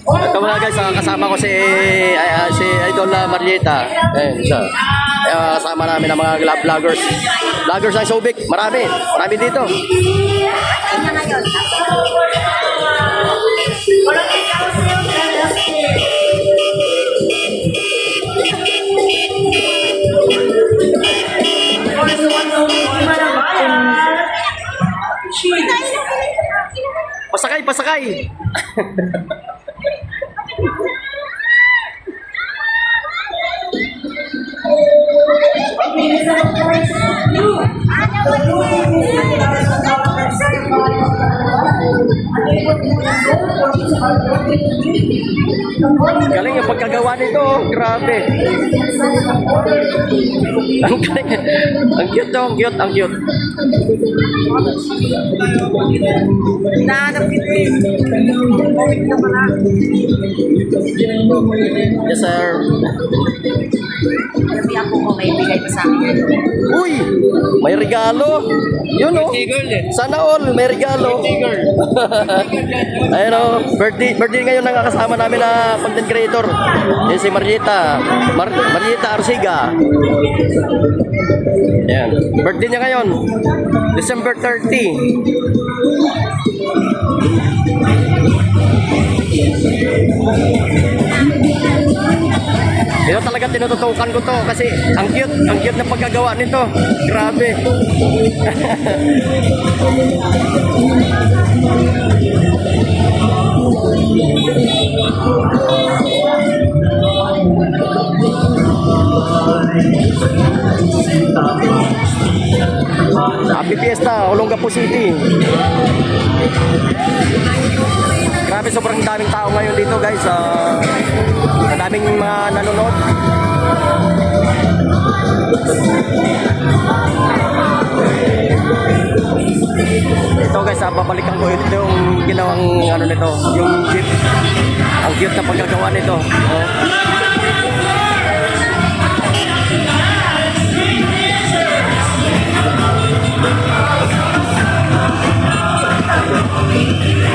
Ito mga guys, kasama ko si Idol Marieta. Ayun, siya. Kasama namin ang mga vloggers. Vloggers ng Subic. Marami dito. Pasakay. Galing yung pagkagawa nito, grabe. Ang galing. Ang cute to, ang cute. Nahanap kita eh. Bumalik na pala. Yes, sir. Kasi ako ko may bigay pa sa akin. Uy! May regalo. Yun o. Sana all, may regalo. Ayun o. Birthday ngayon na kasama namin na content creator. Yan si Marieta. Marieta Arsiga. Yan. Birthday niya ngayon. December 30. Ito talaga tinututukan ko to kasi ang cute na pagkagawa nito. Grabe. Happy Fiesta, Olongapo City. Grabe, sobrang daming tao ngayon dito guys. Daming mga nanonood. babalikan ko ito yung ginawang ano nito, yung jeep. Ang cute na pagkagawa nito. Oh.